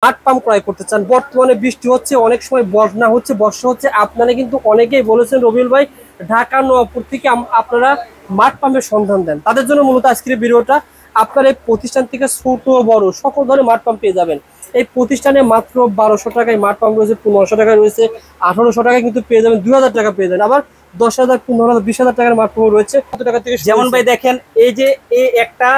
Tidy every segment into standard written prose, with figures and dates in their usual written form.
Smart pump ক্রয় করতে চান, বর্তমানে বৃষ্টি হচ্ছে, অনেক সময় বন্যা হচ্ছে, বর্ষা হচ্ছে, আপনারা কিন্তু অনেকেই বলেছেন রবিউল ভাই ঢাকা নওয়াবপুর থেকে আপনারা স্মার্ট পাম্পের সন্ধান দেন। তাদের জন্য মূলত আজকের ভিডিওটা। আপনার এই প্রতিষ্ঠান থেকে ছোট বড় সকল ধরনের স্মার্ট পাম্প পেয়ে যাবেন। এই প্রতিষ্ঠানে মাত্র 1200 টাকায় স্মার্ট পাম্প রয়েছে, 1500 টাকায় রয়েছে, 1800 টাকায় কিন্তু পেয়ে যাবেন, 2000 টাকা পেয়ে যাবেন, আবার 10,000, 15,000, 20,000 টাকার স্মার্ট পাম্প রয়েছে। কত টাকা থেকে? যেমন ভাই দেখেন, এই যে এই একটা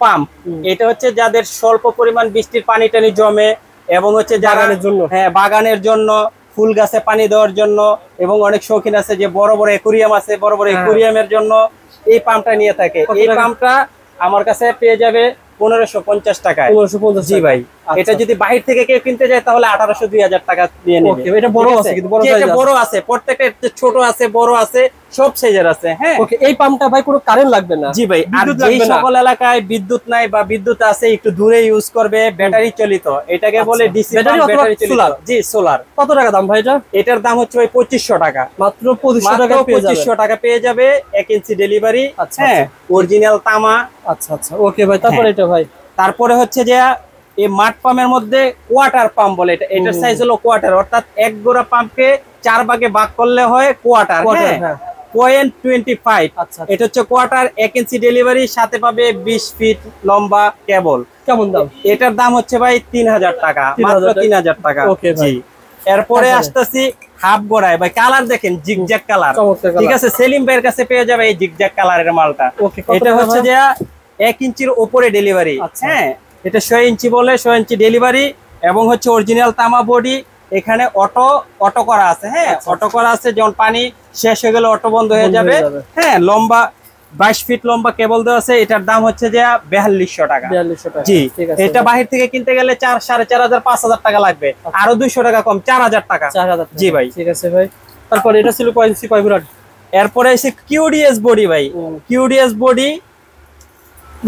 পাম্প, এটা হচ্ছে যাদের স্বল্প পরিমাণ বৃষ্টির পানি টানি জমে এবং হচ্ছে বাগানের জন্য, হ্যাঁ বাগানের জন্য, ফুল গাছে পানি দেওয়ার জন্য, এবং অনেক শৌখিন আছে যে বড় বড় অ্যাকুরিয়াম আছে, বড় বড় অ্যাকুরিয়ামের জন্য এই পাম্পটা নিয়ে থাকে। এই পাম্পটা আমার কাছে পেয়ে যাবে 1550 টাকায়। 1550? জি ভাই। এটা যদি বাহির থেকে কেউ কিনতে যায় তাহলে 1800, 2000 টাকা দিয়ে নেবে। এটা বড় আছে, কিন্তু বড় আছে, প্রত্যেকটা ছোট আছে, বড় আছে, সব সাইজের আছে। হ্যাঁ, ওকে। এই পাম্পটা ভাই কোনো কারেন্ট লাগবে না? জি ভাই। আর যেই সকল এলাকায় বিদ্যুৎ নাই বা বিদ্যুৎ আছে একটু দূরে ইউজ করবে, ব্যাটারি চালিত, এটাকে বলে ডিসি পাম্প, ব্যাটারি চালিত। জি, সোলার। কত টাকা দাম ভাই এটা? এটার দাম হচ্ছে ভাই 2500 টাকা। মাত্র 2500 টাকা পেয়ে যাবেন। 2500 টাকা পেয়ে যাবে, 1 ইঞ্চি ডেলিভারি। আচ্ছা, হ্যাঁ, অরিজিনাল তামা। আচ্ছা আচ্ছা, ওকে ভাই। তারপরে এটা ভাই, তারপরে হচ্ছে যে এই মাঠ পাম্পের মধ্যে কোয়ার্টার পাম্প বলে, এটার সাইজ হলো কোয়ার্টার, অর্থাৎ এক গোড়া পাম্পকে 4 ভাগে ভাগ করলে হয় কোয়ার্টার। হ্যাঁ, 0.25। আচ্ছা, এটা হচ্ছে কোয়ার্টার, 1 ইঞ্চি ডেলিভারি, সাথে পাবে 20 ফিট লম্বা কেবল। কেমন দাম? এটার দাম হচ্ছে ভাই 3000 টাকা, মাত্র 3000 টাকা। ওকে ভাই। এরপরে আসতেছি হাফ গোড়ায়। ভাই কালার দেখেন, জিগজ্যাগ কালার। ঠিক আছে, সেলিম ভাইয়ের কাছে পেয়ে যাবে এই জিগজ্যাগ কালারের মালটা। এটা হচ্ছে যে 1 ইঞ্চির উপরে ডেলিভারি। হ্যাঁ, এটা 6 ইঞ্চি বলে, 6 ইঞ্চি ডেলিভারি, এবং হচ্ছে অরিজিনাল তামা বডি। এখানে অটো করা আছে। হ্যাঁ, অটো করা আছে, যখন পানি শেষ হয়ে গেলে অটো বন্ধ হয়ে যাবে। হ্যাঁ, লম্বা 22 ফিট লম্বা কেবল দেওয়া আছে। এটার দাম হচ্ছে যে 4200 টাকা। 4200 টাকা। জি, এটা বাহির থেকে কিনতে গেলে 4,500, 5000 টাকা লাগবে, আরো 200 টাকা কম, 4000 টাকা। 4000? জি ভাই। ঠিক আছে ভাই। তারপর এটা ছিল কয় ইঞ্চি, কয় গুড়ার? এরপরে এসে কিউডিএস বডি ভাই। কিউডিএস বডি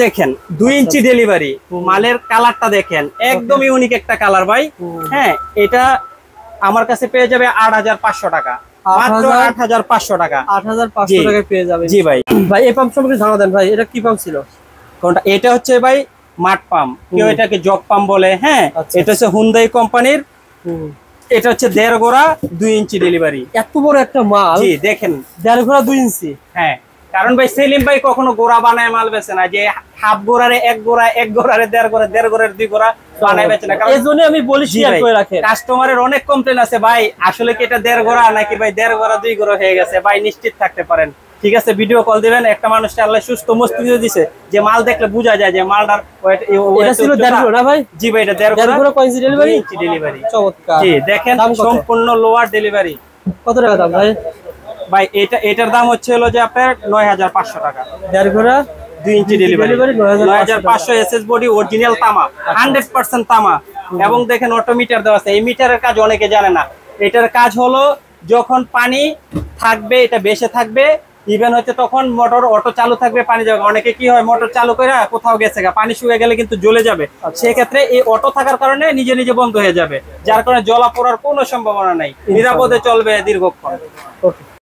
দেখেন, 2 ইঞ্চি ডেলিভারি। মালের কালারটা দেখেন, একদম ইউনিক একটা কালার ভাই। হ্যাঁ, এটা আমার কাছে পেয়ে যাবে 8500 টাকা, মাত্র 8500 টাকা। 8500 টাকায় পেয়ে যাবেন। জি ভাই। ভাই এই পাম্প সম্পর্কে জানা দেন ভাই, এটা কি পাম্প ছিল? কোনটা? এটা হচ্ছে ভাই মাঠ পাম্প, কেউ এটাকে জগ পাম্প বলে। হ্যাঁ, এটা হচ্ছে হুন্দাই কোম্পানির। এটা হচ্ছে 1.5 গোড়া 2 ইঞ্চি ডেলিভারি। এত বড় একটা মাল! জি দেখেন, 1.5 গোড়া 2 ইঞ্চি। হ্যাঁ, কারণ ভাই সেলিম ভাই কখনো গোড়া বানায় মাল বেচে না, যে হাফ গোড়ারে 1 গোড়া, 1 গোড়ারে 1.5 গোড়া, 1.5 গোড়ারে 2 গোড়া বানায় বেচে না। এই জন্য আমি বলি শেয়ার করে রাখেন। কাস্টমারের অনেক কমপ্লেন আছে, ভাই আসলে কি এটা 1.5 গোড়া নাকি ভাই 1.5 গোড়া 2 গোড়া হয়ে গেছে। ভাই নিশ্চিত থাকতে পারেন, ঠিক আছে, ভিডিও কল দিবেন। একটা মানুষকে আল্লাহ সুস্থ মস্তিষ্ক দিছে, যে মাল দেখলে বোঝা যায় যে মালটার এটা ছিল 1.5 গোড়া না ভাই? জি ভাই, এটা 1.5 গোড়া। কয় ইঞ্চি ডেলিভারি? 2 ইঞ্চি ডেলিভারি। চমৎকার। জি দেখেন, সম্পূর্ণ লোয়ার ডেলিভারি। কত টাকা দাম ভাই? ভাই এটার দাম হচ্ছে হলো যে আপনার 9500 টাকা। 1.5 গোড়া 2 ইঞ্চি ডেলিভারি, 9500। এসএস বডি, অরিজিনাল তামা, 100% তামা। এবং দেখেন অটোমিটার দেওয়া আছে। এই মিটারের কাজ অনেকে জানে না। এটার কাজ হলো যখন পানি থাকবে, এটা বেশে থাকবে, ইভেন হচ্ছে তখন মোটর অটো চালু থাকবে, পানি যাবে। অনেকে কি হয়, মোটর চালু করে কোথাও গেছে, পানি শুকিয়ে গেলে কিন্তু জ্বলে যাবে। সেক্ষেত্রে এই অটো থাকার কারণে নিজে নিজে বন্ধ হয়ে যাবে, যার কারণে জ্বলা পোড়ার কোনো সম্ভাবনা নাই, নিরাপদে চলবে দীর্ঘক্ষণ।